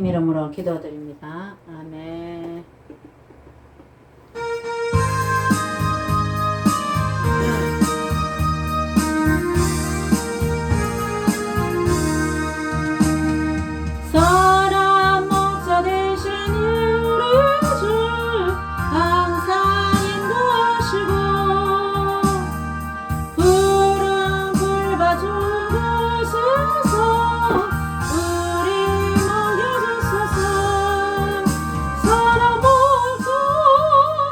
이름으로 기도드립니다. 아멘. 사람 목자 되신 우리 주 항상 인도하시고 푸른 풀밭 곳에서 우리 먹여주소서. 사람 목자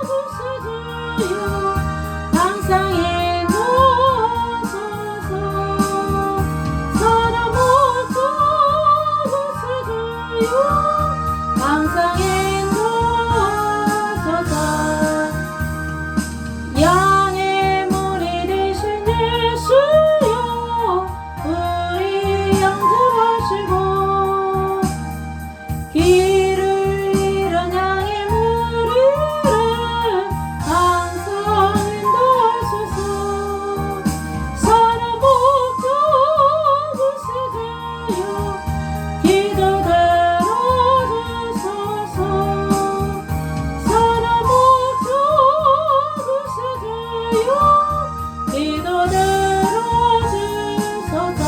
구세주여 항상 인도하소서. 사람 목자 구세주여 항상 인도하소서. 양의 머리 되신 예수여 우리 영접하시고 길을 잃은 양의 무리를 항상 인도하소서. 사람 목자 구세주여 기도 들어주소서. 사람 목자 구세주여 기도 들어주소서.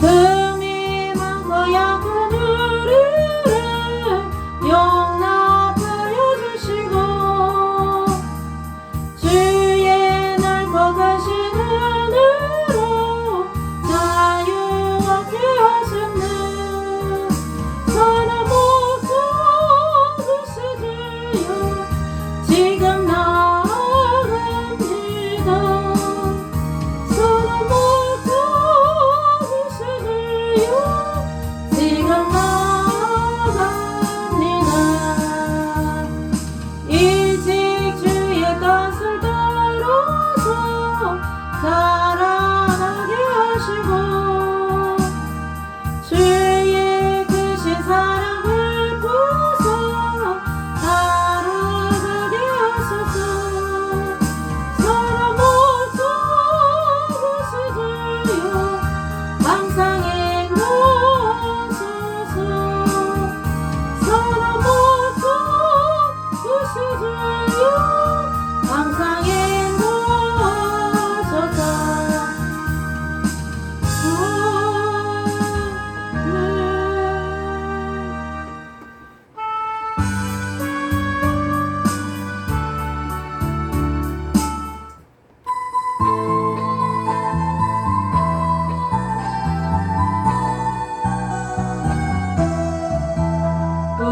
흠이 많고 약한 우리를 용납하여 주시고 주의 넓고 크신 은혜로 자유 얻게 하셨네. 사람 목자 구세주여 지금 나아갑니다. 사람 목자 구세주여 지금 나아갑니다. 일찍 주의 뜻을 따라서 살아가게 하시고 주의 크신 사랑 베푸사 살아가게 하소서. 사람 목자 구세주여 항상 인도하소서. 사람 목자 구세주여 항상 인도하소서.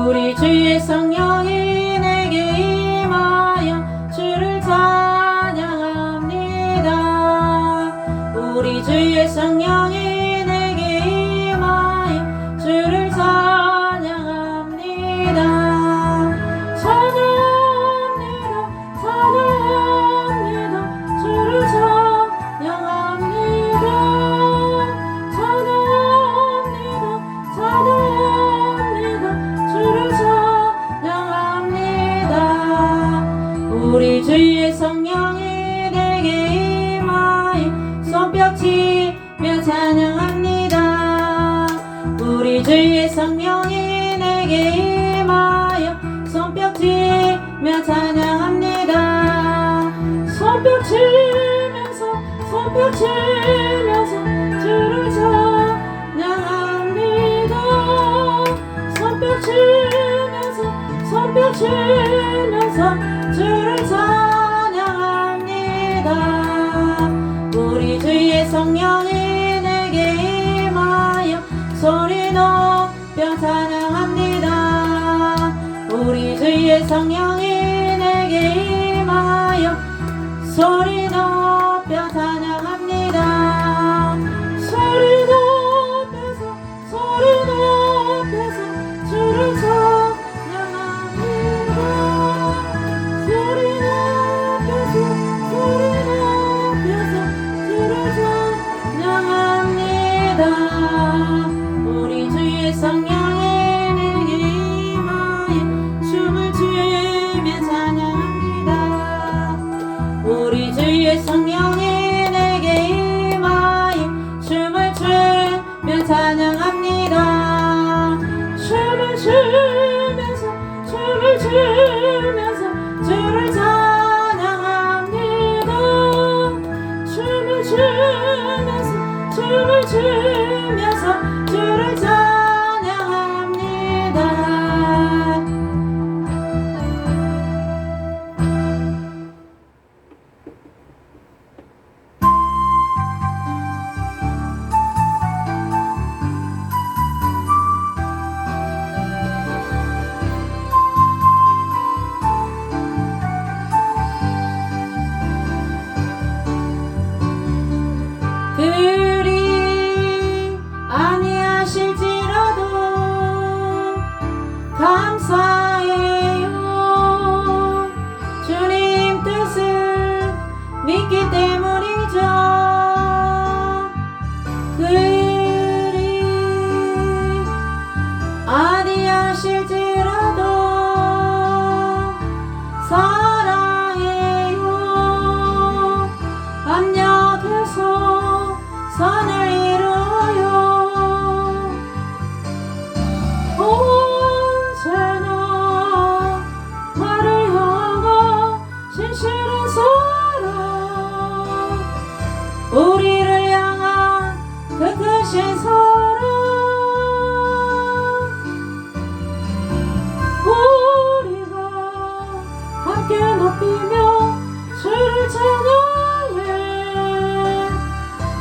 우리 주의 성령이 내게 임하여 주를 찬양합니다. 우리 주의 성령이 내게 임하여 주를 찬양합니다. 찬양합니다. 찬양합니다. 주를 찬양합니다. 찬양합니다. 찬양합니다. 주를 찬양합니다. 우리 주의 성령이 내게 임하여 손뼉치며 찬양합니다. 우리 주의 성령이 내게 임하여 손뼉치며 찬양합니다. 손뼉치면서 주를 찬양합니다. 손뼉치면서 주를 찬양합니다. 우리 주의 성령이 내게 임하여 소리 높여 찬양합니다. 우리 주의 성령이 내게 임하여 소리 높여 찬양합니다. 소리 높여서 주를 찬양합니다. 소리 높여서 주를 찬양합니다. 우리 주의 성령이 내게 임하여 춤을 추며 찬양합니다. 우리 주의 성령이 내게 임하여 춤을 추며 찬양합니다. 주면서 주를 찬양합니다. 그리 아니하실지라도 감사해요. 주님 뜻을 믿기 때문이죠. 그리 아니하실지라도 사랑해요. 압력해서 선을 이루어요. 언제나 나를 향한 진실한 사랑, 우리를 향한 그 크신 사랑, 우리가 함께 높이며 주를 찬양해.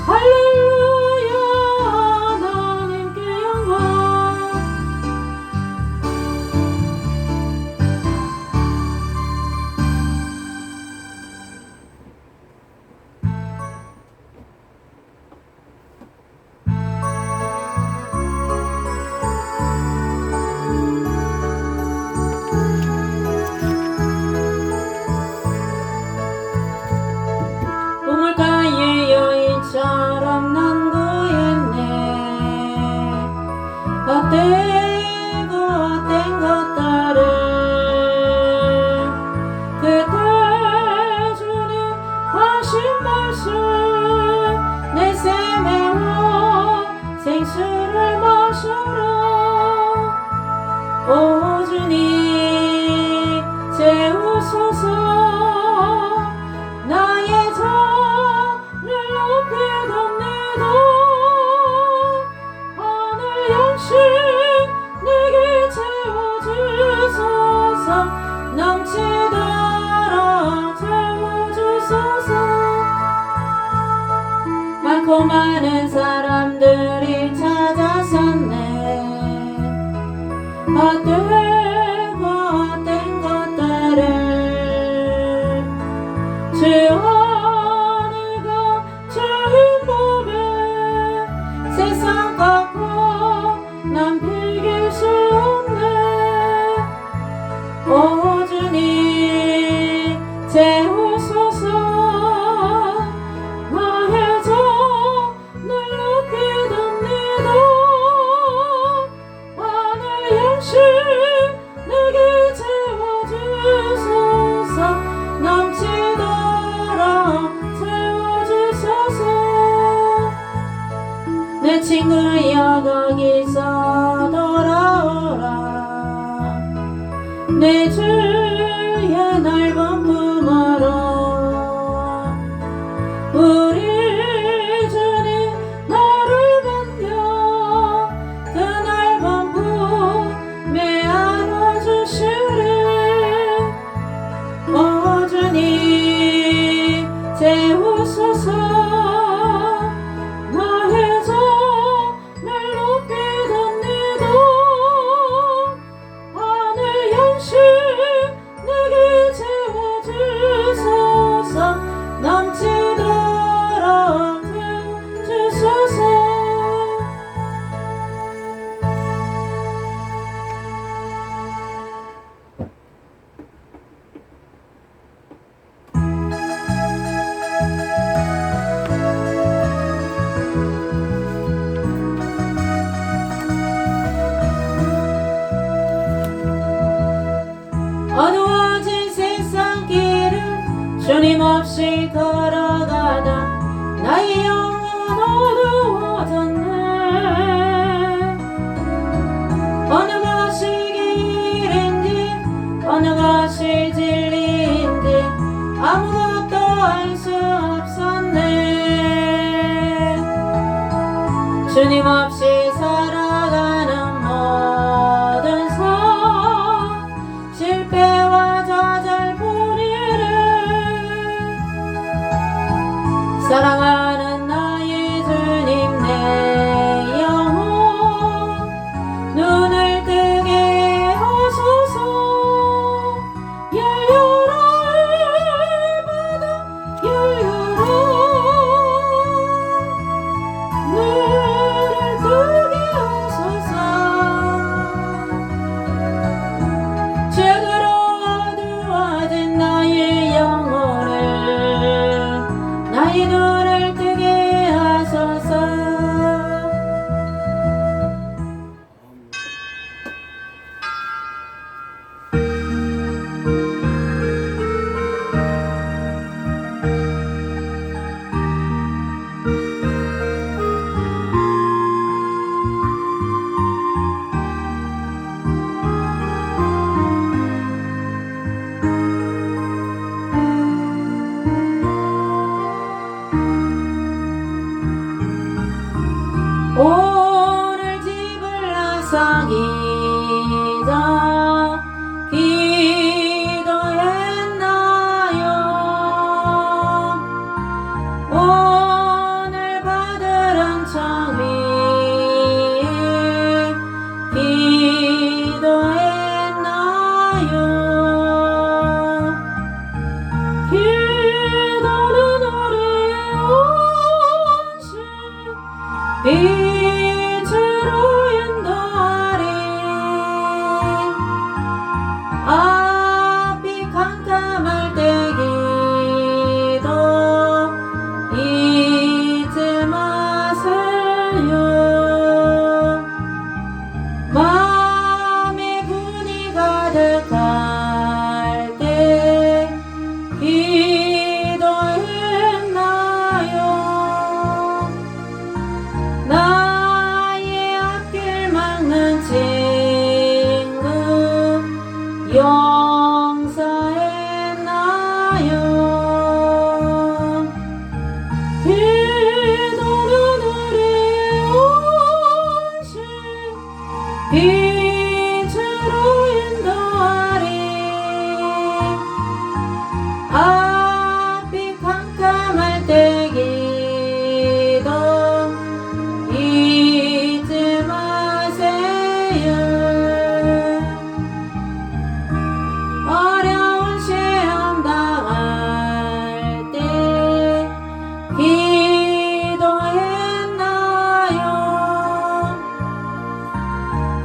할렐루야, 하나님께 영광. 우물가의 여인처럼 난 구했네. 헛되고 헛된 것들을 그때 주님 하신 말씀 내세 메워 생수를 마셔라. 오 주님 채우소서. 나의 잔을 높이 듭니다. 하늘 양식 내게 채워주소서. 넘치도록 채워주소서. 많고 많은 사람들이 찾아섰네. 헛되고 헛된 것들을 주 안에가 주인 몸에 세상 갖고 난 비길 수 없네. 오 주님 채우소서. 나의 잔을 높이 듭니다. 하늘 양식 내게 채워주소서. 넘치도록 채워주소서. 내 친구여 거기서 돌아오라. 내 주의 넓은 품으로. 우리 주님 나를 반겨 그 넓은 품에 안아주시리. 오 주님 채우소서. 나의 잔을 높이 듭니다. 하늘 양식 내게 채워주소서. 넘치도록 채워주소서. 어두워진 세상 길을 주님 없이 걸어가다 나의 영혼 어두워졌네. 어느 것이 길인지 어느 것이 진리인지 아무것도 알 수 없었네. 속삭이자 기도했나요? 오늘 받으란 청위 기도했나요? 기도는 우리의 온실 빛으로 인도하리. 앞이 캄캄할 때 기도 잊지 마세요. 마음에 분이 가득할 때 기도했나요? 나의 앞길 막는 친구 용서했나요? 기도는 우리의 온실 빛으로 인도하리. 앞이 캄캄할 때 기도 잊지 마세요. 어려운 시험 당할 때 기도했나요?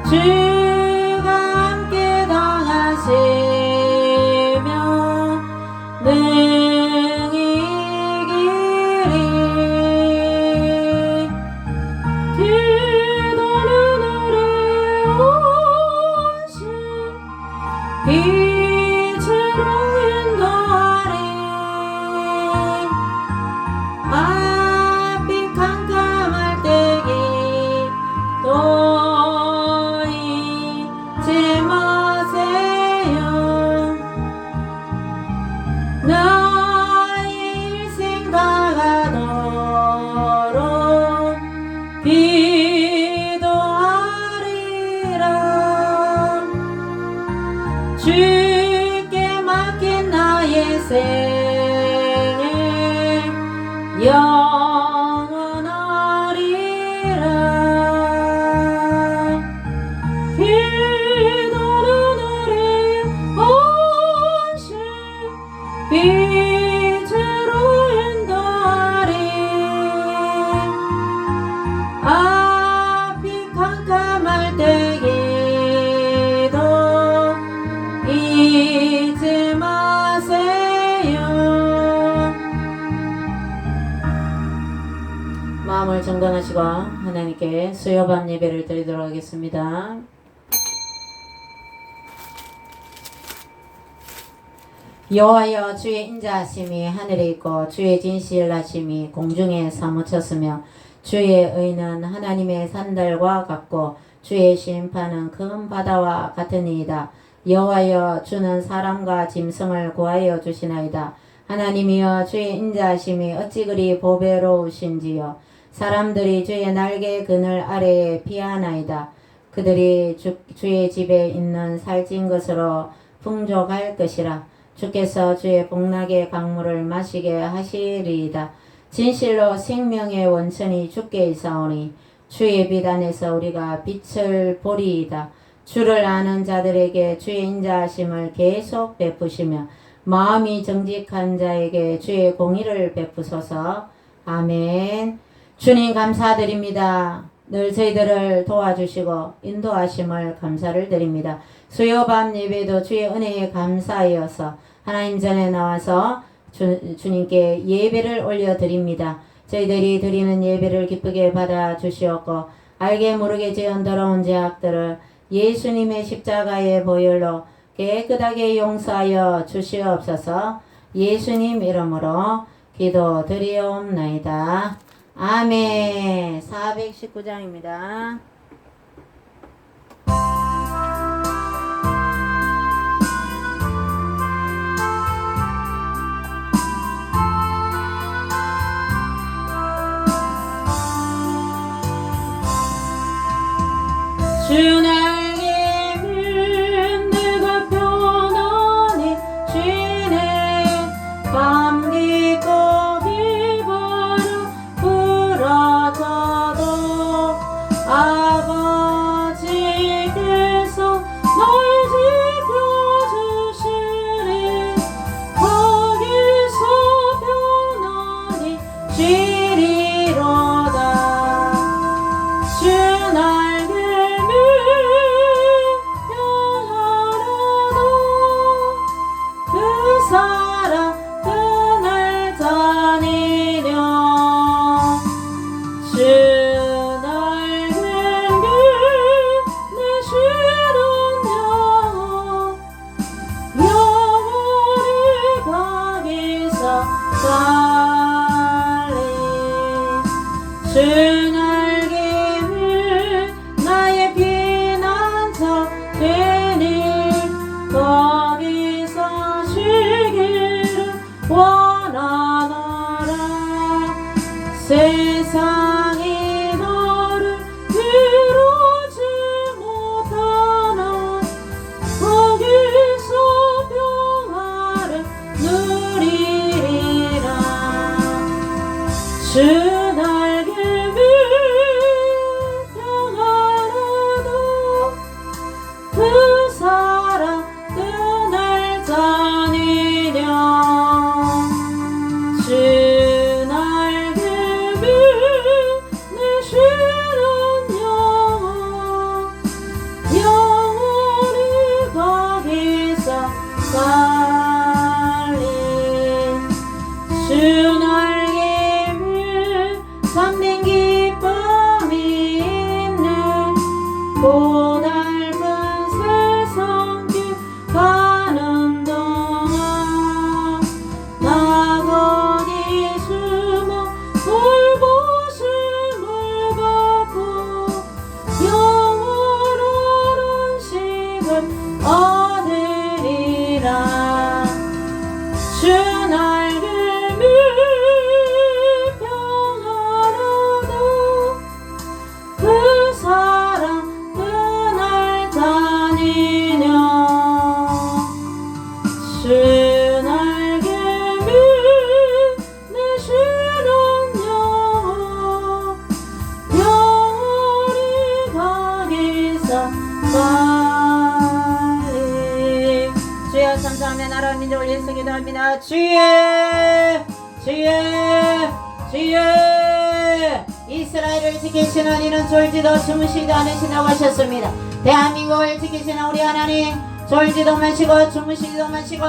주가 함께 당하시며 능히 이기리. 기도는 우리의 온실 빛으로 인도하리. 앞이 캄캄할 때 기도 잊지 마세요. 나의 일생 다가도록 기도하리라. 주께 맡긴 나의 생애 영원하리라. 기도는 우리의 온실 빛으로 인도하리. 앞이 캄캄할 때 기도 잊지 마세요. 마음을 정돈하시고 하나님께 수요밤 예배를 드리도록 하겠습니다. 여호와여, 주의 인자하심이 하늘에 있고 주의 진실하심이 공중에 사무쳤으며 주의 의는 하나님의 산들과 같고 주의 심판은 큰 바다와 같으니이다. 여호와여, 주는 사람과 짐승을 구하여 주시나이다. 하나님이여, 주의 인자하심이 어찌 그리 보배로우신지요. 사람들이 주의 날개 그늘 아래에 피하나이다. 그들이 주의 집에 있는 살찐 것으로 풍족할 것이라. 주께서 주의 복락의 강물을 마시게 하시리이다. 진실로 생명의 원천이 주께 있사오니 주의 빛 안에서 우리가 빛을 보리이다. 주를 아는 자들에게 주의 인자하심을 계속 베푸시며 마음이 정직한 자에게 주의 공의를 베푸소서. 아멘. 주님 감사드립니다. 늘 저희들을 도와주시고 인도하심을 감사를 드립니다. 수요밤 예배도 주의 은혜에 감사하여서 하나님 전에 나와서 주님께 예배를 올려드립니다. 저희들이 드리는 예배를 기쁘게 받아주시옵고 알게 모르게 지은 더러운 죄악들을 예수님의 십자가의 보혈로 깨끗하게 용서하여 주시옵소서. 예수님 이름으로 기도드리옵나이다. 아멘. 419장입니다. 주 주 날개 민 내가 편안히 쉬네 감기고 비바람 불어져도 아버지께서 널 지켜주시리 거기서 편안히 쉬리로다 주 날개 밀 평안하다 그 사람 그날 다니려 주 날개 밀내 쉬는 영원히 거기서 살리 주 날개 밀 나의 피난처 되니 거기서 쉬기를 원하노라 세상이 너를 이루지 못하나 거기서 평화를 누리리라 주 날개 밀 평안하다 그 사랑 그날 다니려 주 날개 밀내 쉬는 영원히 거기서 살리 주 날개 밀 참된 기쁨이 있네 고달픈 세상길 가는 동안 나 거기 숨어 돌보심을 받고 영원한 안식을 얻으리라 주 날개 밀 평안하다 그 사랑 그날 다니려 주 날개 밀내 쉬는 영원히 거기서 살리 주여 감사하며 나라 민족을 위해서 기도합니다 주여 이스라엘을 지키시는 이는 졸지도 주무시지도 않으신다고 하셨습니다. 대한민국을 지키시는 우리 하나님 졸지도 마시고 주무시지도 마시고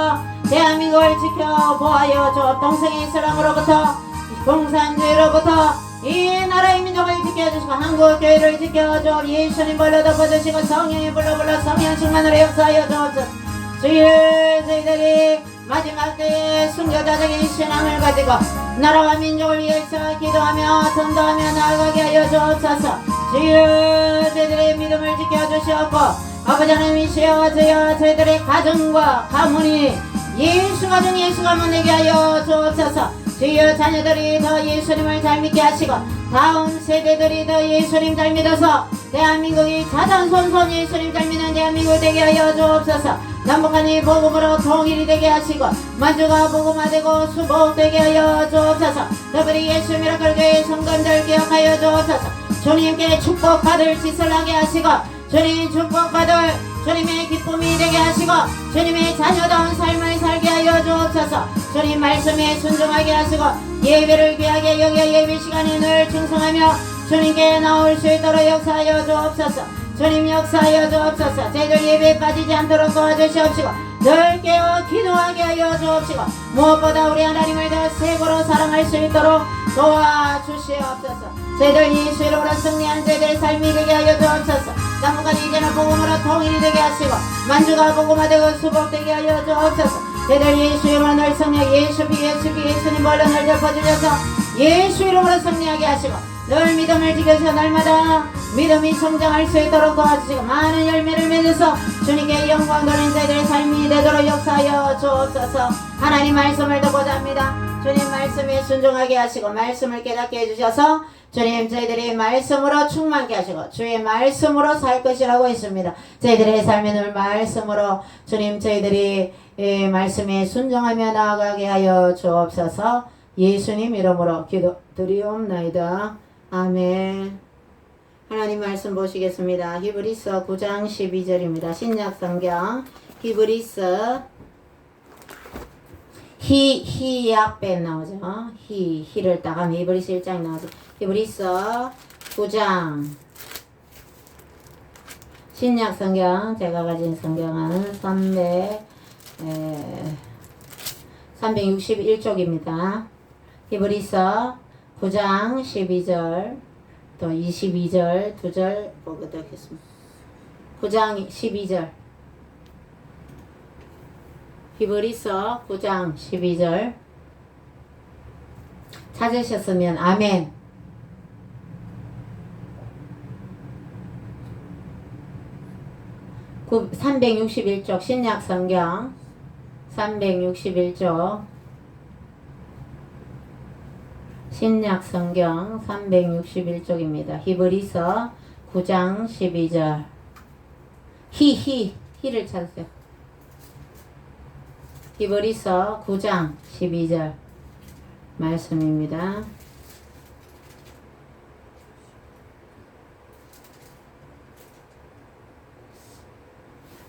대한민국을 지켜보아요 주 동성애 이슬람으로부터 공산주의로부터 이 나라의 민족을 지켜주시고 한국교회를 지켜줘 예수님 불러 덮어주시고 성령의 불러 성령 충만으로 역사하여 주옵소서 주여 저희들이 마지막 때에 순교자적인 신앙을 가지고 나라와 민족을 위해서 기도하며 전도하며 나아가게 하여 주옵소서 주여 저희들의 믿음을 지켜주시옵고 아버지 하나님이시여 주여 저희들의 가정과 가문이 예수 가정 예수 가문 되게 하여 주옵소서 주여 자녀들이 더 예수님을 잘 믿게 하시고 다음 세대들이 더 예수님 잘 믿어서 대한민국이 자전손손 예수님 잘 믿는 대한민국 되게 하여 주옵소서 남북한이 복음으로 통일이 되게 하시고 만주가 복음화되고 수복되게 하여 주옵소서 더불이 예수 미라클교회 성도들 기억하여 주옵소서 주님께 축복받을 짓을 하게 하시고 주님 축복받을 주님의 기쁨이 되게 하시고 주님의 자녀다운 삶을 살게 하여 주옵소서 주님 말씀에 순종하게 하시고 예배를 귀하게 여겨 예배 시간에 늘 충성하며 주님께 나올 수 있도록 역사하여 주옵소서 주님 역사하여 주옵소서 저희들 예배에 빠지지 않도록 도와주시옵시고 늘 깨어 기도하게 하여 주옵시고 무엇보다 우리 하나님을 더 최고로 사랑할 수 있도록 도와주시옵소서 저희들 예수 이름으로 승리한 저희들 삶이 되게 하여 주옵소서 남북한이 이제는 복음으로 통일이 되게 하시고 만주가 복음화되고 수복되게 하여 주옵소서 저희들 예수 이름으로 늘 승리하게 예수님 벌로 늘 덮어주셔서 예수 이름으로 승리하게 하시고 늘 믿음을 지켜서 날마다 믿음이 성장할 수 있도록 도와주시고 많은 열매를 맺어서 주님께 영광 돌린 저희들의 삶이 되도록 역사하여 주옵소서 하나님 말씀을 듣고자 합니다. 주님 말씀에 순종하게 하시고 말씀을 깨닫게 해주셔서 주님 저희들이 말씀으로 충만케 하시고 주의 말씀으로 살 것이라고 했습니다. 저희들의 삶의 늘 말씀으로 주님 저희들이 말씀에 순종하며 나아가게 하여 주옵소서. 예수님 이름으로 기도드리옵나이다. 아멘. 하나님 말씀 보시겠습니다. 히브리서 9장 12절입니다. 신약성경 히브리서 히약벤 나오죠. 히를 따가면 히브리서 1장 나오죠. 히브리서 9장 신약성경 제가 가진 성경은 361쪽입니다. 히브리서 9장 12절 또 22절 2절 보도록 하겠습니다. 9장 12절 히브리서 9장 12절 찾으셨으면 아멘. 구 361쪽 신약성경 361쪽 신약성경 361쪽입니다. 히브리서 9장 12절 히를 찾으세요. 히브리서 9장 12절 말씀입니다.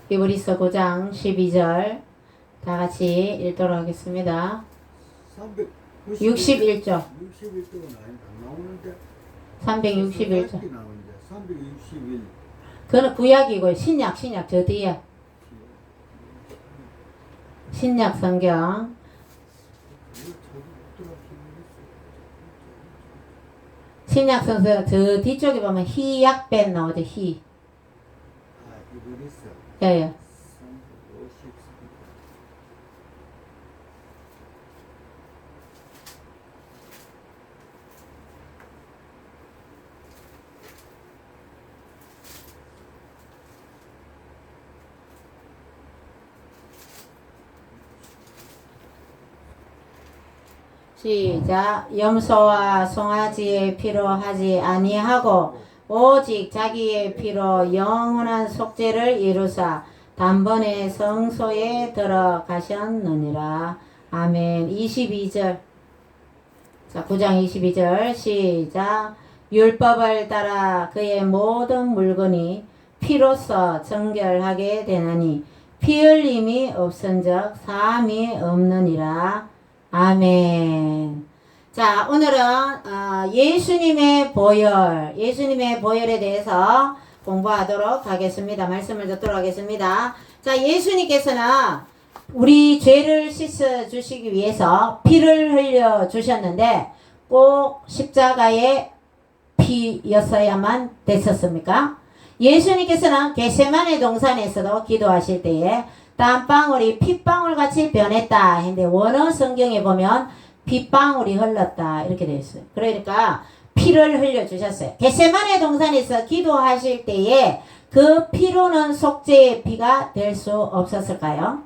히브리서 9장 12절 다 같이 읽도록 하겠습니다. 61쪽 61쪽은 안 나오는데 361쪽 361 그거는 구약이고 신약 저 뒤에 신약 성경 신약 성경 저 뒤쪽에 보면 히약벤 나오죠. 히 히브리서 예. 시작. 염소와 송아지의 피로 하지 아니하고 오직 자기의 피로 영원한 속죄를 이루사 단번에 성소에 들어가셨느니라. 아멘. 22절 자 9장 22절 시작. 율법을 따라 그의 모든 물건이 피로써 정결하게 되나니 피 흘림이 없은즉 사함이 없느니라. 아멘. 자, 오늘은 예수님의 보혈에 대해서 공부하도록 하겠습니다. 말씀을 듣도록 하겠습니다. 자, 예수님께서는 우리 죄를 씻어 주시기 위해서 피를 흘려 주셨는데 꼭 십자가의 피였어야만 됐었습니까? 예수님께서는 겟세마네 동산에서도 기도하실 때에 땀방울이 핏방울 같이 변했다 했는데 원어 성경에 보면 핏방울이 흘렀다 이렇게 되어 있어요. 그러니까 피를 흘려 주셨어요. 겟세마네 동산에서 기도하실 때에 그 피로는 속죄의 피가 될 수 없었을까요?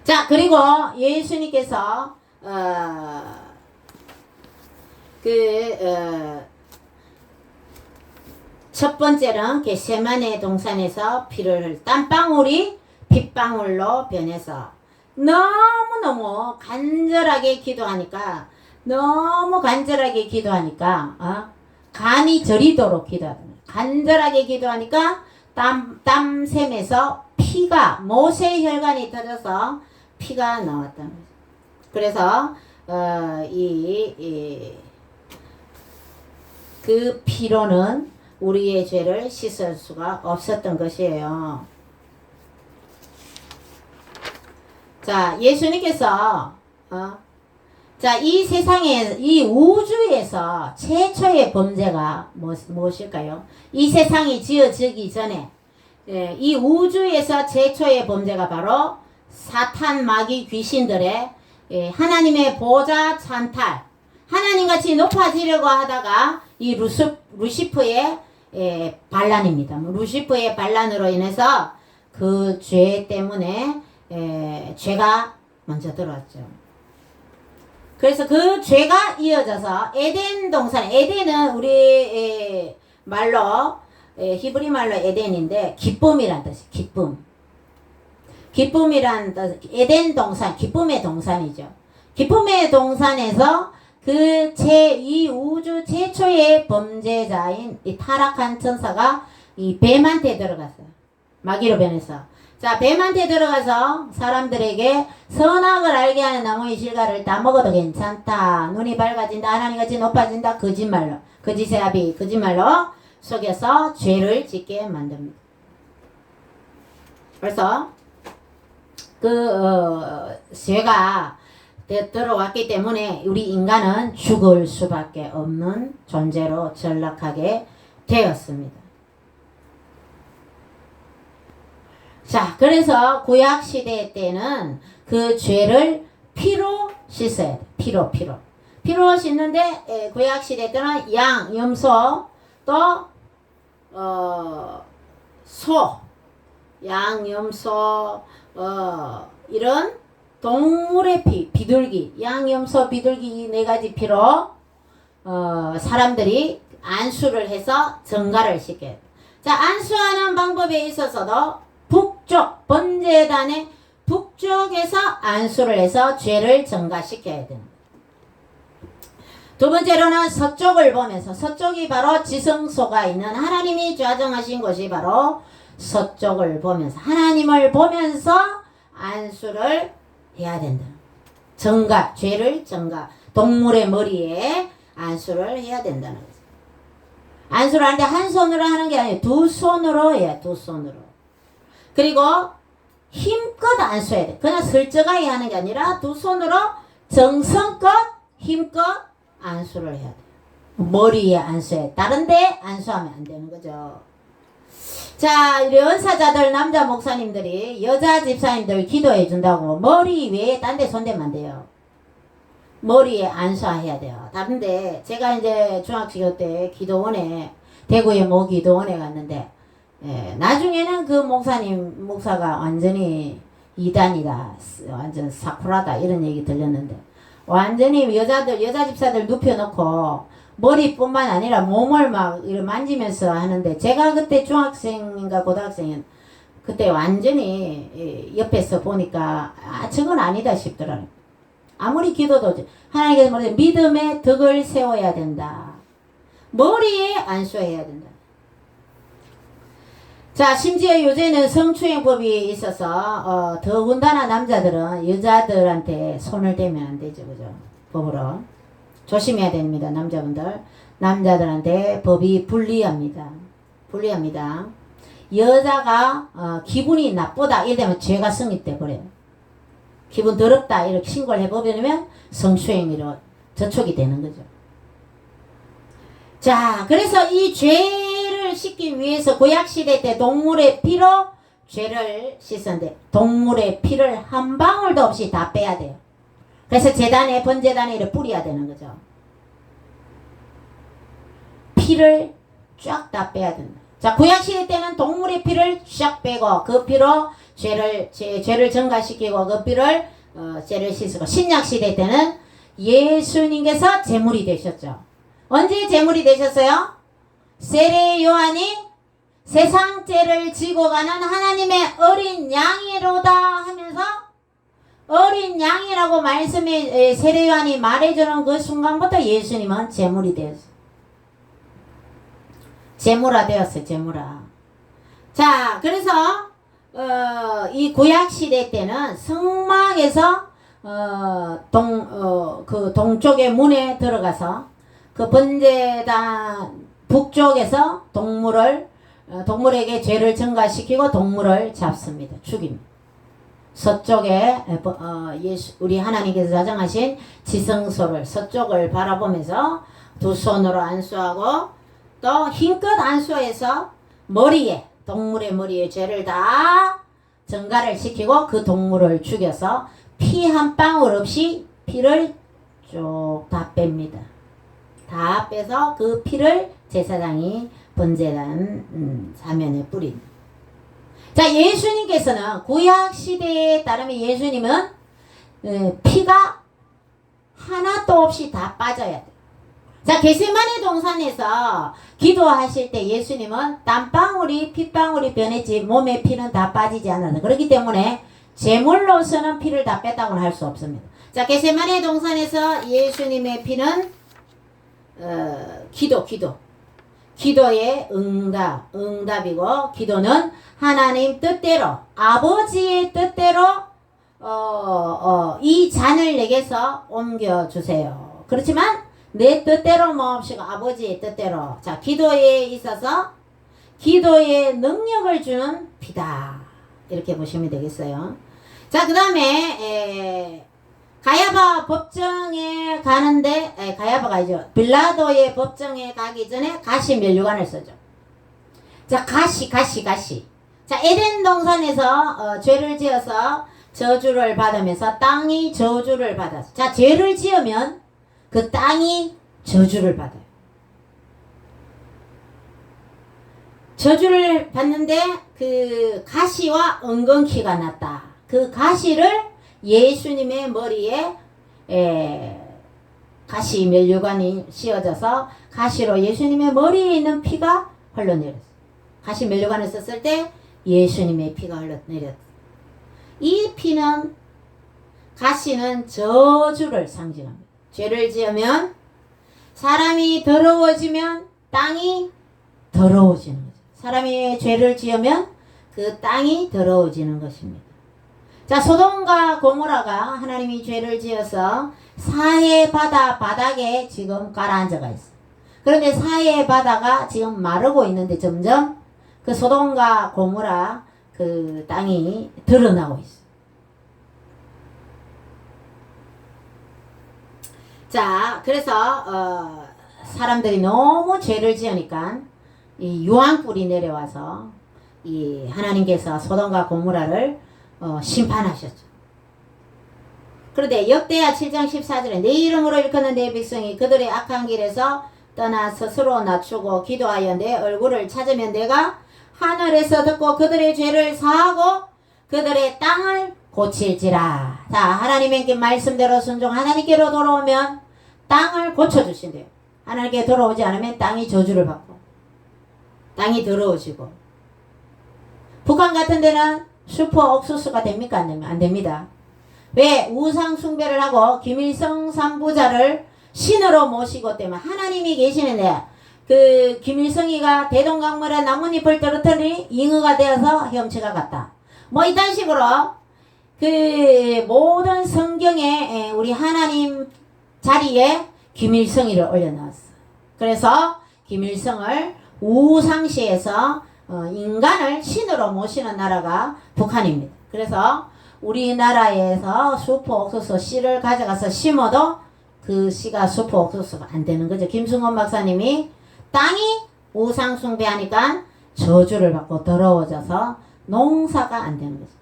자, 그리고 예수님께서 첫 번째는 겟세마네 동산에서 땀방울이 핏방울로 변해서 너무너무 간절하게 기도하니까 간이 저리도록 기도하더니 간절하게 기도하니까 땀샘에서 피가 모세혈관이 터져서 피가 나왔다는 거죠. 그래서 그 피로는 우리의 죄를 씻을 수가 없었던 것이에요. 자, 예수님께서 자, 이 세상에 이 우주에서 최초의 범죄가 무엇일까요? 이 세상이 지어지기 전에 이 우주에서 최초의 범죄가 바로 사탄 마귀 귀신들의 하나님의 보좌 찬탈, 하나님같이 높아지려고 하다가 이 루시프의 반란입니다. 루시프의 반란으로 인해서 그 죄 때문에 죄가 먼저 들어왔죠. 그래서 그 죄가 이어져서 에덴 동산, 에덴은 우리 말로 히브리 말로 에덴인데 기쁨이란 뜻이 기쁨. 기쁨이란 뜻, 에덴 동산, 기쁨의 동산이죠. 기쁨의 동산에서 이 우주 최초의 범죄자인 이 타락한 천사가 이 뱀한테 들어갔어요. 마귀로 변해서. 자, 뱀한테 들어가서 사람들에게 선악을 알게 하는 나무의 실과를 다 먹어도 괜찮다. 눈이 밝아진다. 하나님같이 높아진다. 거짓말로. 거짓의 아비. 거짓말로 속여서 죄를 짓게 만듭니다. 그래서 죄가 들어왔기 때문에 우리 인간은 죽을 수밖에 없는 존재로 전락하게 되었습니다. 자, 그래서 구약 시대 때는 그 죄를 피로 씻어야 돼. 피로 씻는데 구약 시대 때는 양, 염소, 또 소, 양, 염소, 이런 동물의 피, 비둘기, 양, 염소, 비둘기 이 네 가지 피로 사람들이 안수를 해서 정가를 시켜요. 자, 안수하는 방법에 있어서도 북쪽, 번제단의 북쪽에서 안수를 해서 죄를 정가시켜야 됩니다. 두 번째로는 서쪽을 보면서, 서쪽이 바로 지성소가 있는 하나님이 좌정하신 곳이 바로 서쪽을 보면서, 하나님을 보면서 안수를 해야 된다. 정가, 죄를 정가, 동물의 머리에 안수를 해야 된다는 거죠. 안수를 하는데 한 손으로 하는 게 아니에요. 두 손으로 해야, 두 손으로. 그리고 힘껏 안수해야 돼. 그냥 슬쩍하게 하는 게 아니라 두 손으로 정성껏 힘껏 안수를 해야 돼. 머리에 안수해야 돼. 다른 데 안수하면 안 되는 거죠. 자, 우리 은사자들 남자 목사님들이 여자 집사님들 기도해 준다고 머리 위에 딴 데 손대면 안 돼요. 머리에 안수해야 돼요. 다른데 제가 이제 중학교 때 기도원에 대구의 모 기도원에 갔는데 나중에는 그 목사가 완전히 이단이다, 완전 사쿠라다 이런 얘기 들렸는데 완전히 여자 집사들 눕혀놓고 머리뿐만 아니라 몸을 막 이렇게 만지면서 하는데 제가 그때 중학생인가 고등학생인 그때 완전히 옆에서 보니까 저건 아니다 싶더라고요. 아무리 기도도 하나님께서 말하는 믿음의 덕을 세워야 된다. 머리에 안수해야 된다. 자, 심지어 요새는 성추행법이 있어서 더군다나 남자들은 여자들한테 손을 대면 안 되죠. 그죠? 법으로 조심해야 됩니다. 남자들한테 법이 불리합니다. 여자가 기분이 나쁘다 이러면 죄가 성립돼 버려요. 기분 더럽다 이렇게 신고를 해버리면 성추행으로 저촉이 되는 거죠. 자, 그래서 이 죄를 씻기 위해서 구약시대 때 동물의 피로 죄를 씻었는데 동물의 피를 한 방울도 없이 다 빼야 돼요. 그래서 제단에 번제단에 이렇게 뿌려야 되는 거죠. 피를 쫙 다 빼야 된다. 자, 구약시대 때는 동물의 피를 쫙 빼고 그 피로 죄를 정가시키고 그 피를 죄를 씻고, 신약시대 때는 예수님께서 제물이 되셨죠. 언제 제물이 되셨어요? 세례 요한이 세상 죄를 지고 가는 하나님의 어린 양이로다 하면서 어린 양이라고 말씀이 세례 요한이 말해주는 그 순간부터 예수님은 제물이 되었어요. 제물화 되었어요. 제물화. 자, 그래서 이 구약 시대 때는 성막에서 그 동쪽의 문에 들어가서 그 번제단 북쪽에서 동물에게 죄를 전가시키고 동물을 잡습니다. 죽입니다. 서쪽에 우리 하나님께서 자정하신 지성소를 서쪽을 바라보면서 두 손으로 안수하고 또 힘껏 안수해서 동물의 머리에 죄를 다 전가를 시키고 그 동물을 죽여서 피 한 방울 없이 피를 쭉 다 뺍니다. 다 빼서 그 피를 제사장이 번제단 사면에 뿌립니다. 자, 예수님께서는 구약 시대에 따르면 예수님은 피가 하나도 없이 다 빠져야 돼. 자, 겟세마네 동산에서 기도하실 때 예수님은 땀방울이 핏방울이 변했지 몸의 피는 다 빠지지 않았다. 그렇기 때문에 제물로서는 피를 다 뺐다고는 할 수 없습니다. 자, 겟세마네 동산에서 예수님의 피는 기도의 응답이고, 기도는 하나님 뜻대로, 아버지의 뜻대로 이 잔을 내게서 옮겨주세요. 그렇지만 내 뜻대로 몹시고 아버지의 뜻대로. 자, 기도에 있어서 기도의 능력을 주는 피다, 이렇게 보시면 되겠어요. 자, 그 다음에 가야바 법정에 가는데, 가야바가 아니죠, 빌라도의 법정에 가기 전에 가시 면류관을 쓰죠. 자, 가시. 자, 에덴 동산에서 죄를 지어서 저주를 받으면서 땅이 저주를 받았어. 자, 죄를 지으면 그 땅이 저주를 받아요. 저주를 받는데 그 가시와 엉겅퀴가 났다. 그 가시를 예수님의 머리에 가시 면류관이 씌워져서 가시로 예수님의 머리에 있는 피가 흘러내렸어. 가시 면류관을 썼을 때 예수님의 피가 흘러내렸어. 이 피는, 가시는 저주를 상징합니다. 죄를 지으면, 사람이 더러워지면 땅이 더러워지는 거죠. 사람이 죄를 지으면 그 땅이 더러워지는 것입니다. 자, 소돔과 고모라가 하나님이 죄를 지어서 사해 바닥에 지금 가라앉아가 있어. 그런데 사해 바다가 지금 마르고 있는데 점점 그 소돔과 고모라 그 땅이 드러나고 있어. 자, 그래서 사람들이 너무 죄를 지으니까 이 유황불이 내려와서 이 하나님께서 소돔과 고모라를 심판하셨죠. 그런데 역대하 7장 14절에 내 이름으로 일컫는 내 백성이 그들의 악한 길에서 떠나 스스로 낮추고 기도하여 내 얼굴을 찾으면 내가 하늘에서 듣고 그들의 죄를 사하고 그들의 땅을 고칠지라. 자, 하나님의 말씀대로 순종 하나님께로 돌아오면 땅을 고쳐주신대요. 하나님께 돌아오지 않으면 땅이 저주를 받고 땅이 더러워지고. 북한 같은 데는 슈퍼 옥수수가 됩니까? 안 됩니다. 왜? 우상 숭배를 하고 김일성 삼부자를 신으로 모시고 때문에. 하나님이 계시는데 그 김일성이가 대동강물에 나뭇잎을 떨어뜨리니 잉어가 되어서 헤엄쳐가 갔다. 뭐 이딴 식으로 그 모든 성경에 우리 하나님 자리에 김일성이를 올려놨어. 그래서 김일성을 우상시에서 인간을 신으로 모시는 나라가 북한입니다. 그래서 우리나라에서 슈퍼 옥수수 씨를 가져가서 심어도 그 씨가 슈퍼 옥수수가 안 되는 거죠. 김승원 박사님이 땅이 우상 숭배하니까 저주를 받고 더러워져서 농사가 안 되는 거죠.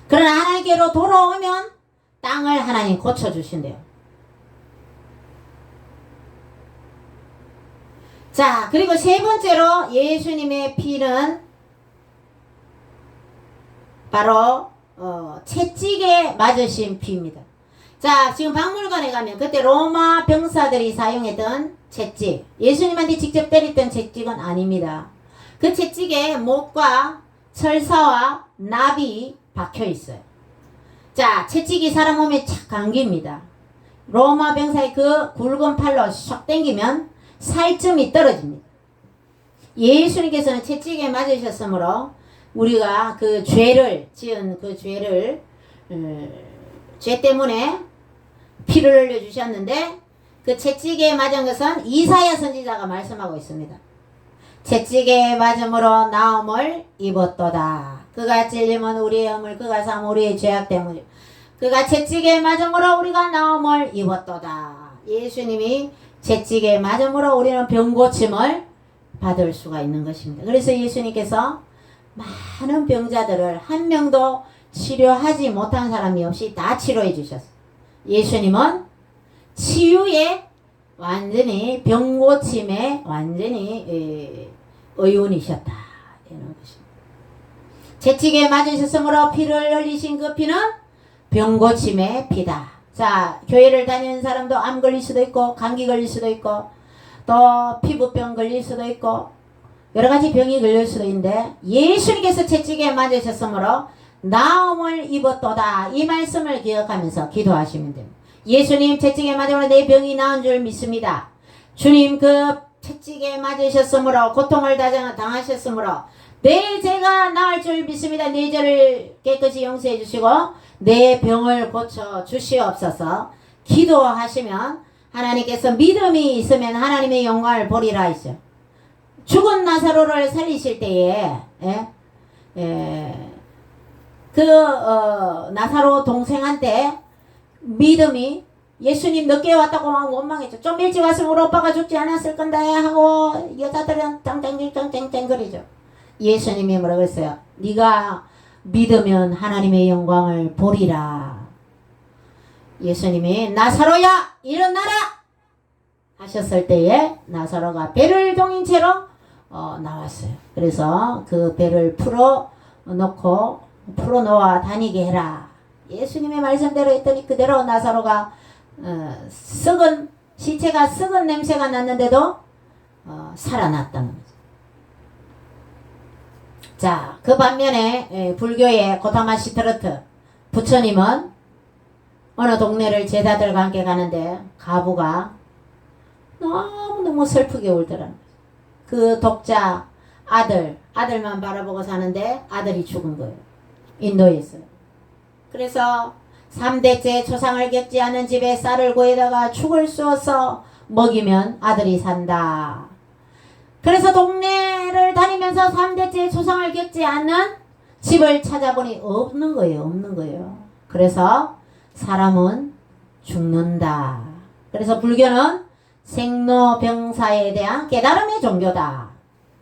그러나 하나님께로 돌아오면 땅을 하나님 고쳐주신대요. 자, 그리고 세 번째로 예수님의 피는 바로 채찍에 맞으신 피입니다. 자, 지금 박물관에 가면 그때 로마 병사들이 사용했던 채찍, 예수님한테 직접 때렸던 채찍은 아닙니다. 그 채찍에 목과 철사와 납이 박혀 있어요. 자, 채찍이 사람 몸에 착 감깁니다. 로마 병사의 그 굵은 팔로 샥 당기면 살점이 떨어집니다. 예수님께서는 채찍에 맞으셨으므로 우리가 그 죄를 지은 그 죄를 죄 때문에 피를 흘려주셨는데 그 채찍에 맞은 것은 이사야 선지자가 말씀하고 있습니다. 채찍에 맞음으로 나음을 입었도다. 그가 찔림은 우리의 허물, 그가 삼 우리의 죄악 때문에 그가 채찍에 맞음으로 우리가 나음을 입었도다. 예수님이 채찍에 맞음으로 우리는 병고침을 받을 수가 있는 것입니다. 그래서 예수님께서 많은 병자들을 한 명도 치료하지 못한 사람이 없이 다 치료해 주셨어요. 예수님은 치유에 완전히 병고침에 완전히 의원이셨다. 이런 것입니다. 채찍에 맞으셨으므로 피를 흘리신 그 피는 병고침의 피다. 자, 교회를 다니는 사람도 암 걸릴 수도 있고 감기 걸릴 수도 있고 또 피부병 걸릴 수도 있고 여러 가지 병이 걸릴 수도 있는데 예수님께서 채찍에 맞으셨으므로 나음을 입었도다. 이 말씀을 기억하면서 기도하시면 됩니다. 예수님 채찍에 맞으므로 내 병이 나은 줄 믿습니다. 주님 그 채찍에 맞으셨으므로 고통을 당하셨으므로 내 죄가 나을 줄 믿습니다. 내 죄를 깨끗이 용서해 주시고 내 병을 고쳐 주시옵소서. 기도하시면 하나님께서 믿음이 있으면 하나님의 영광을 보리라 하시죠. 죽은 나사로를 살리실 때에 나사로 동생한테 믿음이 예수님 늦게 왔다고 막 원망했죠. 좀 일찍 왔으면 우리 오빠가 죽지 않았을 건데 하고 여자들은 짱짱짱짱짱거리죠. 예수님이 뭐라고 했어요? 네가 믿으면 하나님의 영광을 보리라. 예수님이 나사로야 일어나라 하셨을 때에 나사로가 배를 동인 채로 나왔어요. 그래서 그 배를 풀어놓아 다니게 해라. 예수님의 말씀대로 했더니 그대로 나사로가 시체가 썩은 냄새가 났는데도 살아났다는 거죠. 자, 그 반면에 불교의 고타마 시트르트 부처님은 어느 동네를 제자들과 함께 가는데 가부가 너무너무 슬프게 울더라는 거죠. 그 독자 아들만 바라보고 사는데 아들이 죽은 거예요. 인도에서. 그래서 3대째 초상을 겪지 않은 집에 쌀을 구해다가 죽을 쏘서 먹이면 아들이 산다. 그래서 동네를 다니면서 3대째 초상을 겪지 않는 집을 찾아보니 없는 거예요. 그래서 사람은 죽는다. 그래서 불교는 생로병사에 대한 깨달음의 종교다.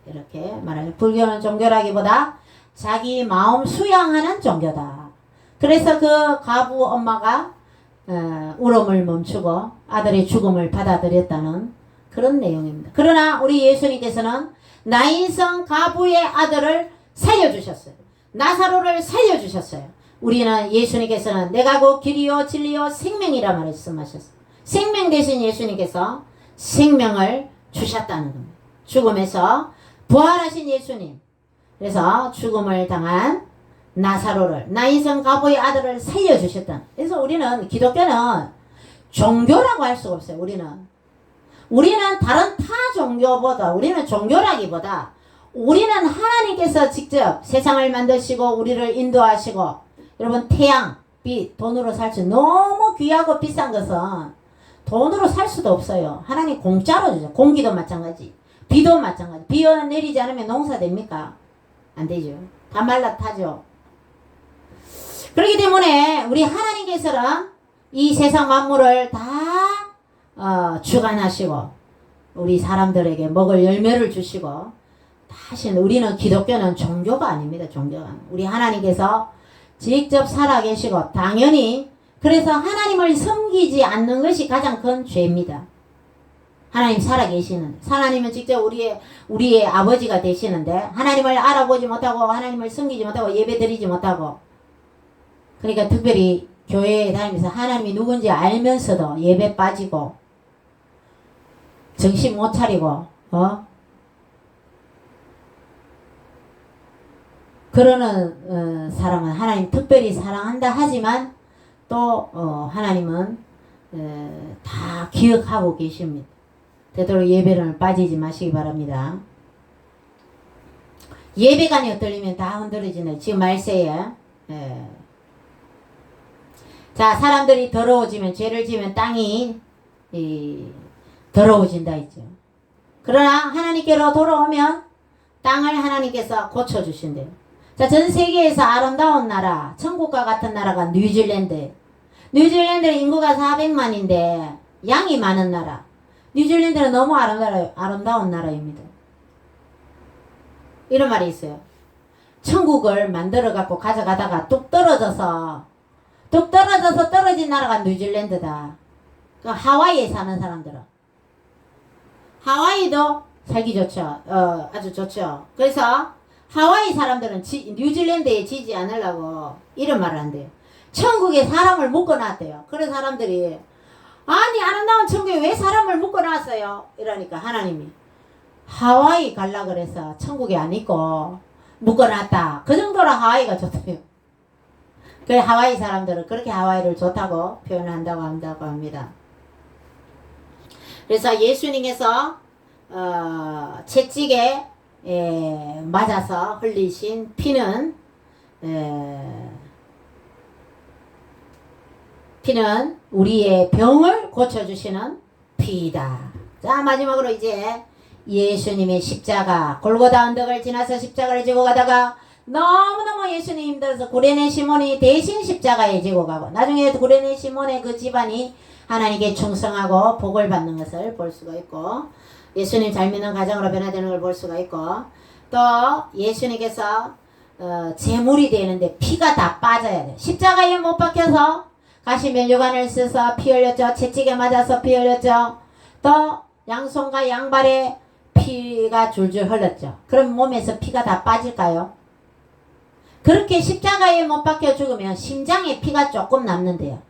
이렇게 말하죠. 불교는 종교라기보다 자기 마음 수양하는 종교다. 그래서 그 가부 엄마가 울음을 멈추고 아들의 죽음을 받아들였다는 그런 내용입니다. 그러나 우리 예수님께서는 나인성 가부의 아들을 살려주셨어요. 나사로를 살려주셨어요. 우리는 예수님께서는 내가 곧 길이요 진리요 생명이라 말씀하셨어요. 생명 대신 예수님께서 생명을 주셨다는 겁니다. 죽음에서 부활하신 예수님. 그래서 죽음을 당한 나사로를 나인성 가부의 아들을 살려주셨다. 그래서 우리는 기독교는 종교라고 할 수가 없어요. 우리는 다른 타 종교보다 우리는 종교라기보다 우리는 하나님께서 직접 세상을 만드시고 우리를 인도하시고 여러분 태양, 빛, 돈으로 살 수 너무 귀하고 비싼 것은 돈으로 살 수도 없어요. 하나님 공짜로 주죠. 공기도 마찬가지. 비도 마찬가지. 비가 내리지 않으면 농사 됩니까? 안 되죠. 다 말라 타죠. 그렇기 때문에 우리 하나님께서는 이 세상 만물을 다 주관하시고 우리 사람들에게 먹을 열매를 주시고 다시 우리는 기독교는 종교가 아닙니다. 종교가 우리 하나님께서 직접 살아계시고 당연히 그래서 하나님을 섬기지 않는 것이 가장 큰 죄입니다. 하나님 살아계시는 하나님은 직접 우리의 아버지가 되시는데 하나님을 알아보지 못하고 하나님을 섬기지 못하고 예배드리지 못하고 그러니까 특별히 교회에 다니면서 하나님이 누군지 알면서도 예배 빠지고 정신 못 차리고 그러는 사람은 하나님 특별히 사랑한다 하지만 또 하나님은 다 기억하고 계십니다. 되도록 예배를 빠지지 마시기 바랍니다. 예배관이 엇들리면 다 흔들어지네. 지금 말세에 자 사람들이 더러워지면 죄를 지면 땅이 더러워진다 했죠. 그러나 하나님께로 돌아오면 땅을 하나님께서 고쳐주신대요. 자, 전 세계에서 아름다운 나라, 천국과 같은 나라가 뉴질랜드. 뉴질랜드는 인구가 400만인데 양이 많은 나라. 뉴질랜드는 너무 아름다운 나라입니다. 이런 말이 있어요. 천국을 만들어 갖고 가져가다가 뚝 떨어져서 떨어진 나라가 뉴질랜드다. 그 하와이에 사는 사람들은 하와이도 살기 좋죠. 아주 좋죠. 그래서 하와이 사람들은 뉴질랜드에 지지 않으려고 이런 말을 한대요. 천국에 사람을 묶어놨대요. 그래서 사람들이 아니 아름다운 천국에 왜 사람을 묶어놨어요? 이러니까 하나님이 하와이 갈라 그래서 천국에 안 있고 묶어놨다. 그 정도로 하와이가 좋대요. 그래 하와이 사람들은 그렇게 하와이를 좋다고 표현한다고 한다고 합니다. 그래서 예수님께서 채찍에 맞아서 흘리신 피는 우리의 병을 고쳐주시는 피이다. 자 마지막으로 이제 예수님의 십자가 골고다 언덕을 지나서 십자가를 지고 가다가 너무너무 예수님 힘들어서 구레네 시몬이 대신 십자가에 지고 가고 나중에 구레네 시몬의 그 집안이 하나님께 충성하고 복을 받는 것을 볼 수가 있고 예수님 잘 믿는 가정으로 변화되는 걸 볼 수가 있고 또 예수님께서 제물이 되는데 피가 다 빠져야 돼. 십자가에 못 박혀서 가시면류관을 써서 피 흘렸죠. 채찍에 맞아서 피 흘렸죠. 또 양손과 양발에 피가 줄줄 흘렀죠. 그럼 몸에서 피가 다 빠질까요? 그렇게 십자가에 못 박혀 죽으면 심장에 피가 조금 남는데요.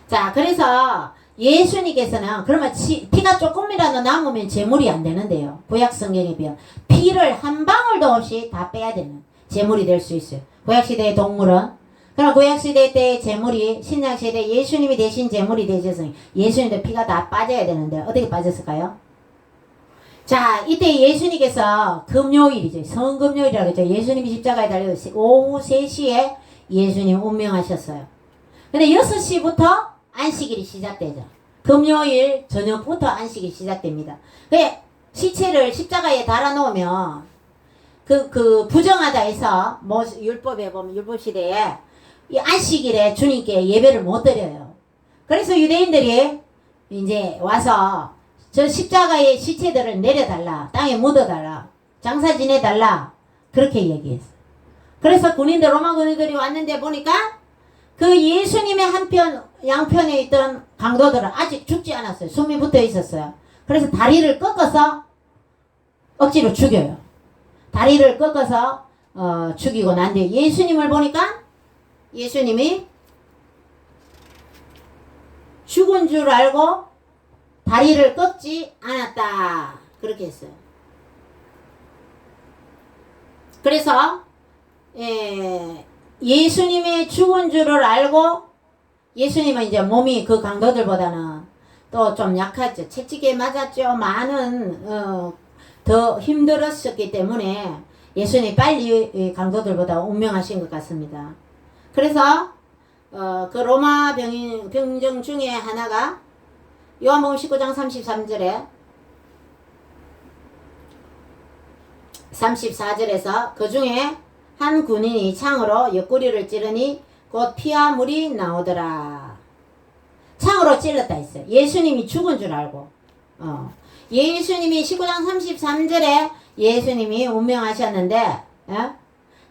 자, 그래서 예수님께서는 그러면 피가 조금이라도 남으면 제물이 안 되는데요. 구약 성경에 비하면 피를 한 방울도 없이 다 빼야 되는 제물이 될 수 있어요. 구약 시대의 동물은 그럼 구약 시대 때의 제물이 신약 시대 예수님이 대신 제물이 되셨으니 예수님도 피가 다 빠져야 되는데 어떻게 빠졌을까요? 자, 이때 예수님께서 금요일이죠. 성금요일이라고 했죠. 예수님이 십자가에 달려 오후 3시에 예수님 운명하셨어요. 근데 6시부터 안식일이 시작되죠. 금요일 저녁부터 안식이 시작됩니다. 시체를 십자가에 달아놓으면 그 부정하다 해서 뭐 율법에 보면 율법 시대에 이 안식일에 주님께 예배를 못 드려요. 그래서 유대인들이 이제 와서 저 십자가의 시체들을 내려달라, 땅에 묻어달라, 장사 지내달라 그렇게 얘기했어요. 그래서 군인들 로마 군인들이 왔는데 보니까 그 예수님의 한편 양편에 있던 강도들은 아직 죽지 않았어요. 숨이 붙어 있었어요. 그래서 다리를 꺾어서 억지로 죽여요. 다리를 꺾어서 죽이고 난 뒤에 예수님을 보니까 예수님이 죽은 줄 알고 다리를 꺾지 않았다. 그렇게 했어요. 그래서 예수님의 죽은 줄을 알고 예수님은 이제 몸이 그 강도들보다는 또 좀 약하죠. 채찍에 맞았죠. 많은 더 힘들었었기 때문에 예수님이 빨리 강도들보다 운명하신 것 같습니다. 그래서 그 로마 병정 중에 하나가 요한복음 19장 34절에서 그 중에 한 군인이 창으로 옆구리를 찌르니 곧 피와 물이 나오더라. 창으로 찔렀다 했어요. 예수님이 죽은 줄 알고. 예수님이 19장 33절에 예수님이 운명하셨는데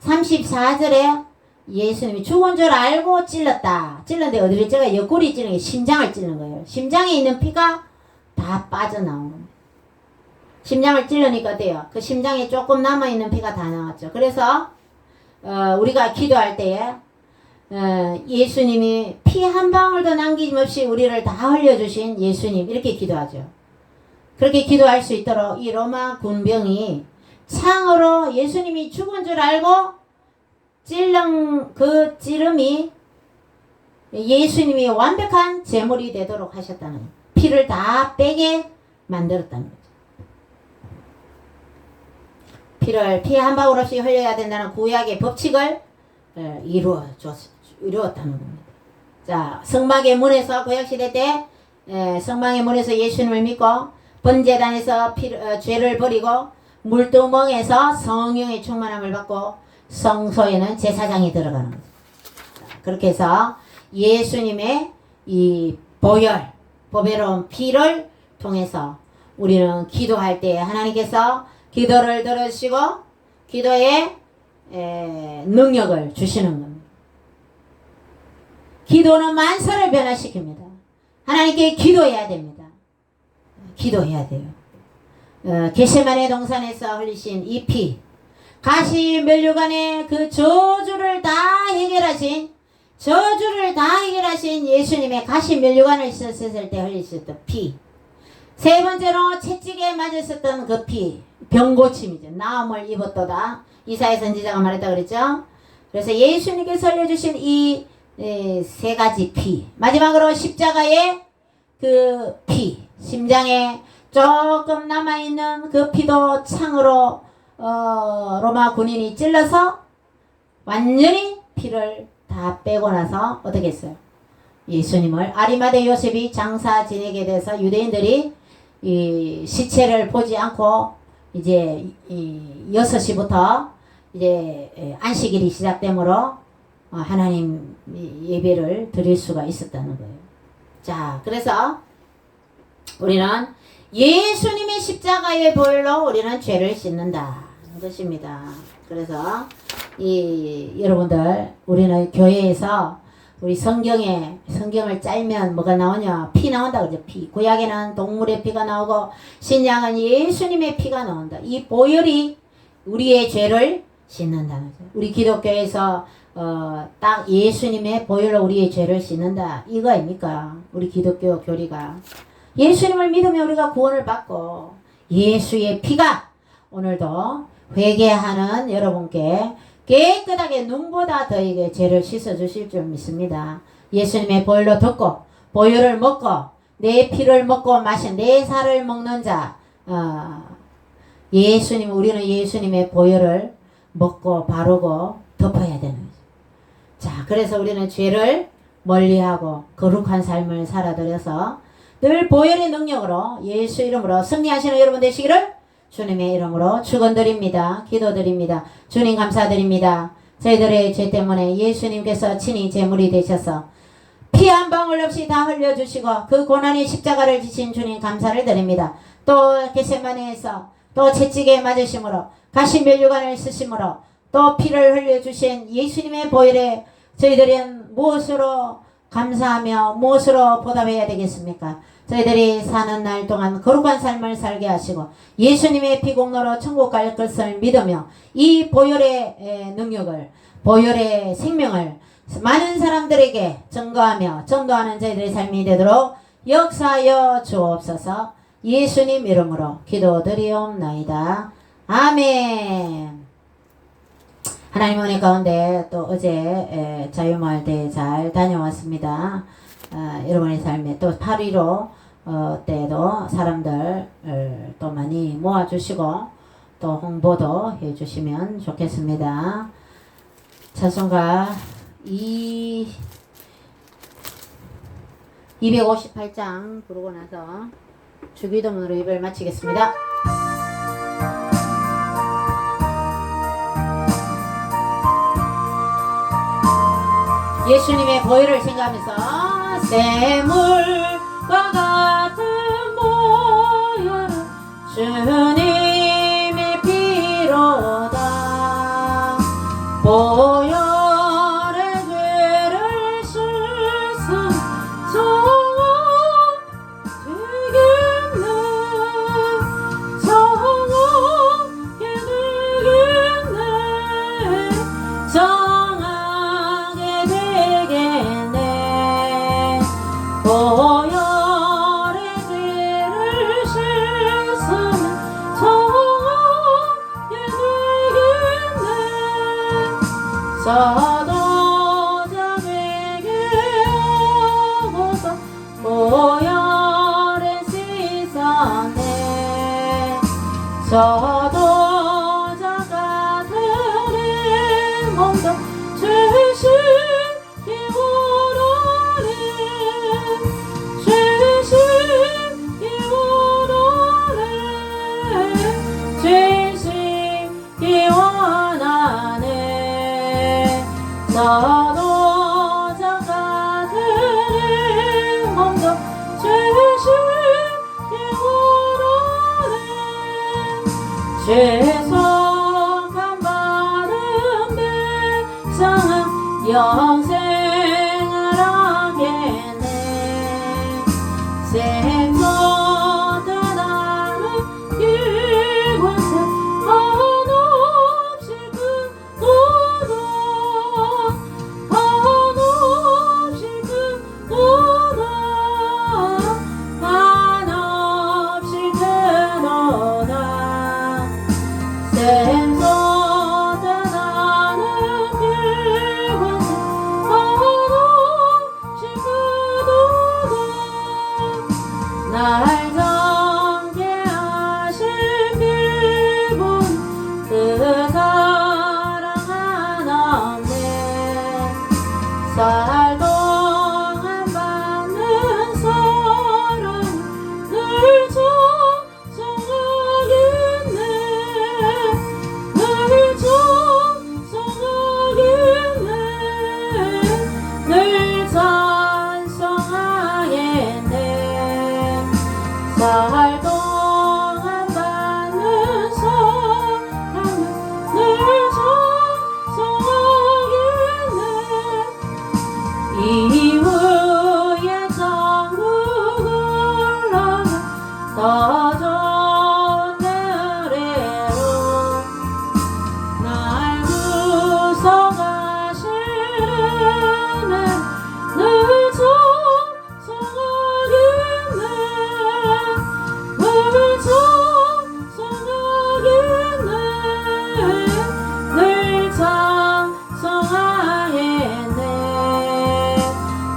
34절에 예수님이 죽은 줄 알고 찔렀다. 찔렀는데 어디를 찔러? 옆구리 찌르는 게 심장을 찌르는 거예요. 심장에 있는 피가 다 빠져나온 겁니다. 심장을 찔르니까 어때요? 그 심장에 조금 남아있는 피가 다 나왔죠. 그래서 우리가 기도할 때에 예수님이 피 한 방울도 남김없이 우리를 다 흘려주신 예수님 이렇게 기도하죠. 그렇게 기도할 수 있도록 이 로마 군병이 창으로 예수님이 죽은 줄 알고 찔른 그 찌름이 예수님이 완벽한 제물이 되도록 하셨다는 거예요. 피를 다 빼게 만들었다는 거죠. 피를 피 한 방울 없이 흘려야 된다는 구약의 법칙을 이루었다는 겁니다. 자, 성막의 문에서 구약시대 때 성막의 문에서 예수님을 믿고 번제단에서 죄를 버리고 물두멍에서 성령의 충만함을 받고 성소에는 제사장이 들어가는 거죠. 그렇게 해서 예수님의 이 보배로운 피를 통해서 우리는 기도할 때 하나님께서 기도를 들으시고 기도에 능력을 주시는 겁니다. 기도는 만사를 변화시킵니다. 하나님께 기도해야 됩니다. 기도해야 돼요. 겟세마네 동산에서 흘리신 이 피, 가시 면류관의 그 저주를 다 해결하신 예수님의 가시 면류관을 썼을 때 흘리셨던 피. 세 번째로 채찍에 맞았었던 그 피. 병고침이죠. 나음을 입었도다. 이사야 선지자가 말했다 그랬죠. 그래서 예수님께서 흘려주신 이 세 가지 피. 마지막으로 십자가의 그 피. 심장에 조금 남아있는 그 피도 창으로 로마 군인이 찔러서 완전히 피를 다 빼고 나서 어떻게 했어요? 예수님을 아리마대 요셉이 장사 지내게 돼서 유대인들이 이 시체를 보지 않고 이제 6시부터 이제 안식일이 시작되므로 하나님 예배를 드릴 수가 있었다는 거예요. 자, 그래서 우리는 예수님의 십자가의 보혈로 우리는 죄를 씻는다 것입니다. 그래서 여러분들 우리는 교회에서 우리 성경을 짤면 뭐가 나오냐? 피 나온다 그러죠. 피. 구약에는 동물의 피가 나오고 신약은 예수님의 피가 나온다. 이 보혈이 우리의 죄를 씻는다는 거죠. 우리 기독교에서 딱 예수님의 보혈로 우리의 죄를 씻는다. 이거 아닙니까? 우리 기독교 교리가. 예수님을 믿으면 우리가 구원을 받고 예수의 피가 오늘도 회개하는 여러분께 깨끗하게 눈보다 더하게 죄를 씻어주실 줄 믿습니다. 예수님의 보혈로 듣고 보혈을 먹고 내 피를 먹고 마신 내 살을 먹는 자 우리는 예수님의 보혈을 먹고 바르고 덮어야 되는 거죠. 자, 그래서 우리는 죄를 멀리하고 거룩한 삶을 살아들여서 늘 보혈의 능력으로 예수 이름으로 승리하시는 여러분 되시기를 주님의 이름으로 축원드립니다. 기도드립니다. 주님 감사드립니다. 저희들의 죄 때문에 예수님께서 친히 제물이 되셔서 피 한 방울 없이 다 흘려주시고 그 고난의 십자가를 지신 주님 감사를 드립니다. 또 겟세마네에서 또 채찍에 맞으심으로 가시 면류관을 쓰심으로 또 피를 흘려주신 예수님의 보혈에 저희들은 무엇으로 감사하며 무엇으로 보답해야 되겠습니까? 저희들이 사는 날 동안 거룩한 삶을 살게 하시고 예수님의 피공로로 천국 갈 것을 믿으며 이 보혈의 능력을 보혈의 생명을 많은 사람들에게 증거하며 전도하는 저희들의 삶이 되도록 역사하여 주옵소서. 예수님 이름으로 기도드리옵나이다. 아멘. 하나님 은혜 가운데 또 어제 자유마을대회 잘 다녀왔습니다. 여러분의 삶에 또 8.15 때도 사람들 또 많이 모아주시고 또 홍보도 해주시면 좋겠습니다. 찬송가 258장 부르고 나서 주기도문으로 예배를 마치겠습니다. 예수님의 보혈을 생각하면서 샘물과 같은 보혈은 주님의 피로다. 보혈의 죄를 씻은 정원 되겠네. 정하게 되겠네. 보혈의 죄를 씻으면 정하게 되겠네. 사도자에게 오고서 보혈에 씻었네. 사도자가 드린 몸도 죄식이 원하네. 죄식이 원하네. 죄식이 원하네. 사도자가 드린 몸도 죄식이 원하네. 죄송함 받은 백성은 영생을 하겠네. 생소하다는 이곳에 한없이 샘솟아나는 그곳에 한없이 그도다 날 정죄하신 그분 그 사랑 한없네 살 동안 받는 사랑 늘 찬송하겠네 늘 찬송하겠네 늘 찬송하겠네 살 동안 받는 사랑은 늘 찬송하겠네 이후에 천국 올라가 더 좋은 노래로 날 구속하시는 늘 찬송하겠네 늘 찬송하겠네 늘 찬송하겠네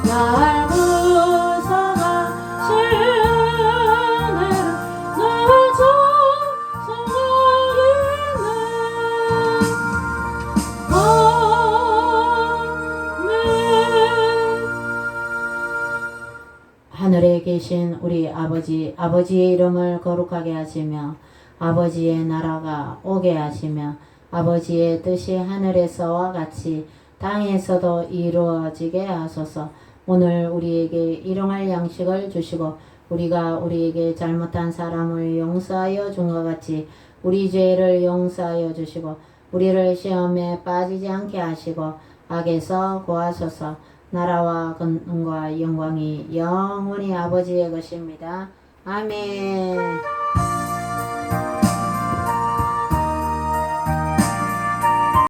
날 구속하시는 늘 찬송하겠네 아멘 하늘에 계신 우리 아버지, 아버지의 이름을 거룩하게 하시며 아버지의 나라가 오게 하시며 아버지의 뜻이 하늘에서와 같이 땅에서도 이루어지게 하소서. 오늘 우리에게 일용할 양식을 주시고 우리가 우리에게 잘못한 사람을 용서하여 준 것 같이 우리 죄를 용서하여 주시고 우리를 시험에 빠지지 않게 하시고 악에서 구하소서. 나라와 권능과 영광이 영원히 아버지의 것입니다. 아멘.